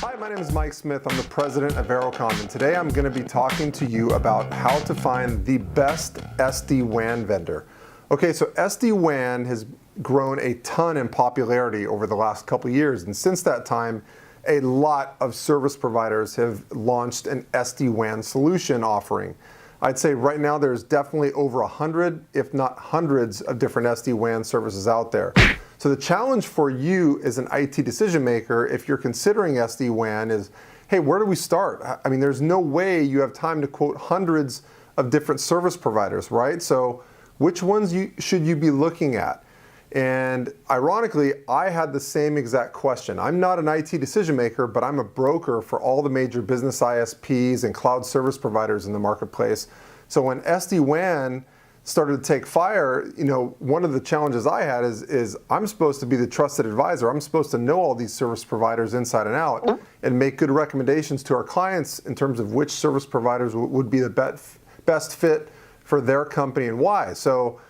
Hi, my name is Mike Smith. I'm the president of AeroCom, and today I'm going to be talking to you about how to find the best SD-WAN vendor. Okay, so SD-WAN has grown a ton in popularity over the last couple of years, and since that time, a lot of service providers have launched an SD-WAN solution offering. I'd say right now there's definitely over 100, if not hundreds, of different SD-WAN services out there. So the challenge for you as an IT decision maker, if you're considering SD-WAN, is, hey, where do we start? I mean, there's no way you have time to quote hundreds of different service providers, right? So which ones should you be looking at? And ironically, I had the same exact question. I'm not an IT decision maker, but I'm a broker for all the major business ISPs and cloud service providers in the marketplace. So when SD-WAN started to take fire, one of the challenges I had is I'm supposed to be the trusted advisor. I'm supposed to know all these service providers inside and out and make good recommendations to our clients in terms of which service providers would be the best fit for their company and why. So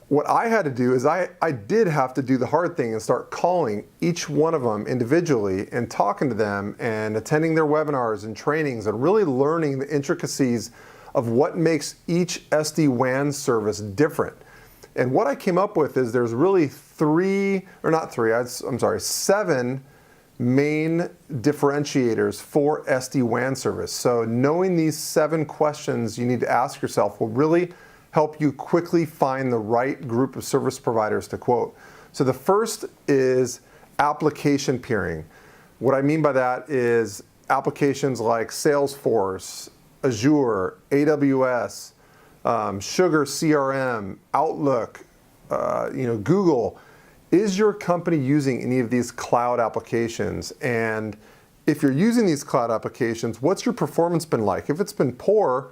what I had to do is I did have to do the hard thing and start calling each one of them individually and talking to them and attending their webinars and trainings and really learning the intricacies of what makes each SD-WAN service different. And what I came up with is there's really seven main differentiators for SD-WAN service. So knowing these 7 questions you need to ask yourself will really help you quickly find the right group of service providers to quote. So the first is application peering. What I mean by that is applications like Salesforce, Azure, AWS, Sugar CRM, Outlook, Google. Is your company using any of these cloud applications? And if you're using these cloud applications, what's your performance been like? If it's been poor,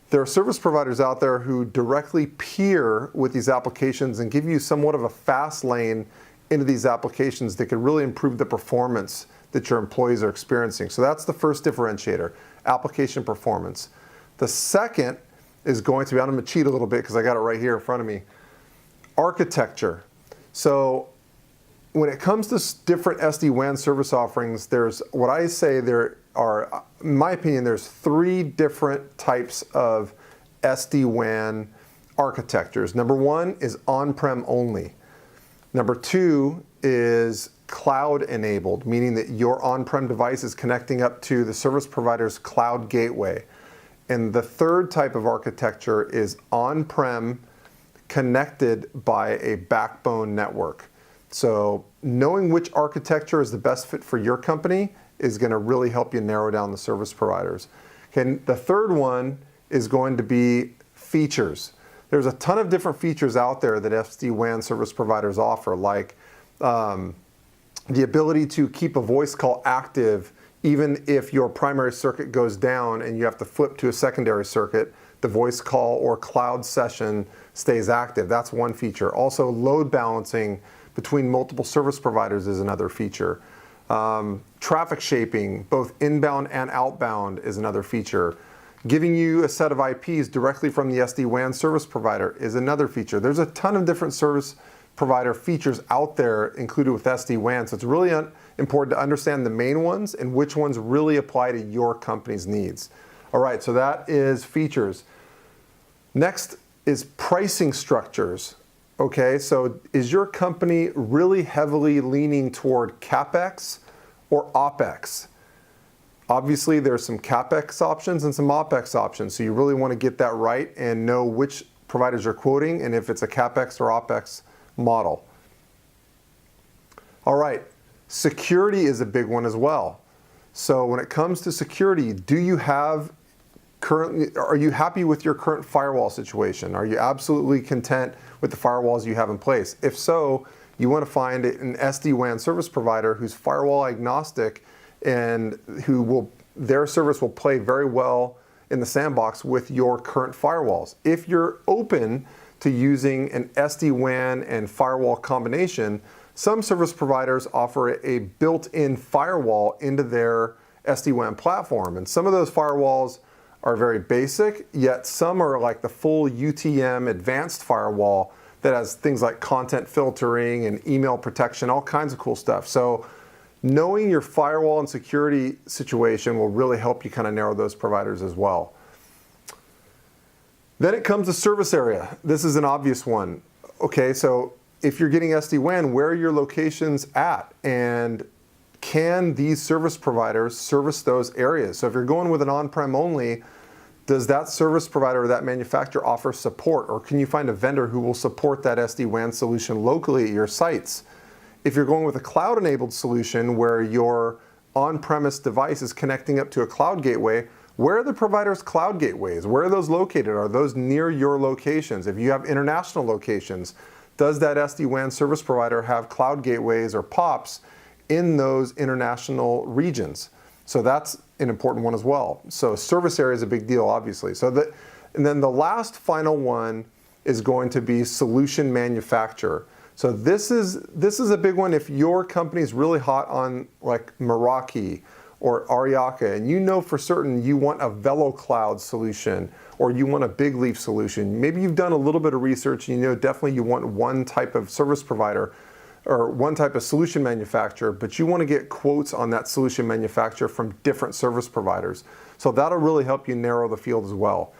there are service providers out there who directly peer with these applications and give you somewhat of a fast lane into these applications that could really improve the performance that your employees are experiencing. So that's the first differentiator, application performance. The second is going to be, I'm going to cheat a little bit because I got it right here in front of me, architecture. So when it comes to different SD-WAN service offerings, there's what I say there are, in my opinion, there's 3 different types of SD-WAN architectures. Number 1 is on-prem only. Number 2 is cloud enabled, meaning that your on-prem device is connecting up to the service provider's cloud gateway. And the third type of architecture is on-prem connected by a backbone network. So knowing which architecture is the best fit for your company is going to really help you narrow down the service providers. Okay, the third one is going to be features. There's a ton of different features out there that SD-WAN service providers offer, like the ability to keep a voice call active even if your primary circuit goes down and you have to flip to a secondary circuit, the voice call or cloud session stays active. That's one feature. Also, load balancing between multiple service providers is another feature. Traffic shaping, both inbound and outbound, is another feature. Giving you a set of IPs directly from the SD-WAN service provider is another feature. There's a ton of different service provider features out there included with SD-WAN, so it's really important to understand the main ones and which ones really apply to your company's needs. All right, so that is features. Next is pricing structures. Okay, so is your company really heavily leaning toward CapEx or OpEx? Obviously, there's some CapEx options and some OpEx options, so you really want to get that right and know which providers you're quoting and if it's a CapEx or OpEx model. All right, security is a big one as well. So when it comes to security, are you happy with your current firewall situation? Are you absolutely content with the firewalls you have in place? If so, you want to find an SD-WAN service provider who's firewall agnostic and their service will play very well in the sandbox with your current firewalls. If you're open to using an SD-WAN and firewall combination, some service providers offer a built-in firewall into their SD-WAN platform. And some of those firewalls are very basic, yet some are like the full UTM advanced firewall that has things like content filtering and email protection, all kinds of cool stuff. So knowing your firewall and security situation will really help you kind of narrow those providers as well. Then it comes to service area. This is an obvious one. Okay, so if you're getting SD-WAN, where are your locations at? And can these service providers service those areas? So if you're going with an on-prem only, does that service provider or that manufacturer offer support? Or can you find a vendor who will support that SD-WAN solution locally at your sites? If you're going with a cloud-enabled solution where your on-premise device is connecting up to a cloud gateway, where are the provider's cloud gateways? Where are those located? Are those near your locations? If you have international locations, does that SD-WAN service provider have cloud gateways or POPs in those international regions? So that's an important one as well. So service area is a big deal, obviously. And then the last final one is going to be solution manufacturer. So this is a big one if your company is really hot on like Meraki or Ariaka, and you know for certain you want a VeloCloud solution or you want a Big Leaf solution. Maybe you've done a little bit of research and you know definitely you want one type of service provider or one type of solution manufacturer, but you want to get quotes on that solution manufacturer from different service providers. So that'll really help you narrow the field as well.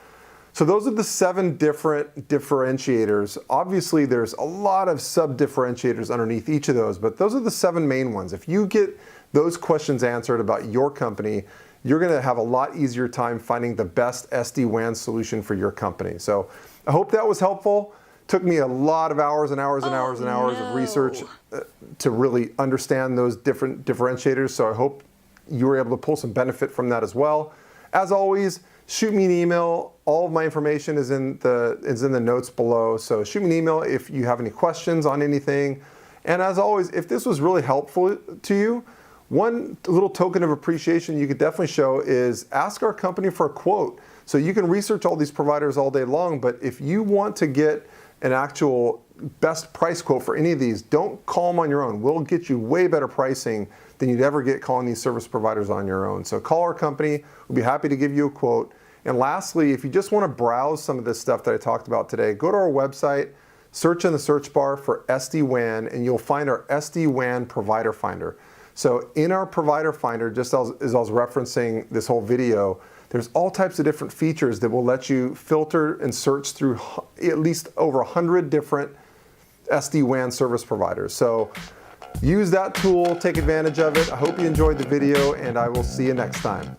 So those are the 7 different differentiators. Obviously, there's a lot of sub-differentiators underneath each of those, but those are the 7 main ones. If you get those questions answered about your company, you're going to have a lot easier time finding the best SD-WAN solution for your company. So I hope that was helpful. Took me a lot of hours and hours and hours and hours of research to really understand those different differentiators. So I hope you were able to pull some benefit from that as well. As always, shoot me an email. All of my information is in the notes below. So shoot me an email if you have any questions on anything. And as always, if this was really helpful to you, one little token of appreciation you could definitely show is ask our company for a quote. So you can research all these providers all day long, but if you want to get an actual best price quote for any of these, don't call them on your own. We'll get you way better pricing than you'd ever get calling these service providers on your own. So call our company. We'll be happy to give you a quote. And lastly, if you just want to browse some of this stuff that I talked about today, go to our website, search in the search bar for SD-WAN, and you'll find our SD-WAN provider finder. So in our provider finder, just as I was referencing this whole video, there's all types of different features that will let you filter and search through at least over 100 different SD-WAN service providers. So use that tool, take advantage of it. I hope you enjoyed the video, and I will see you next time.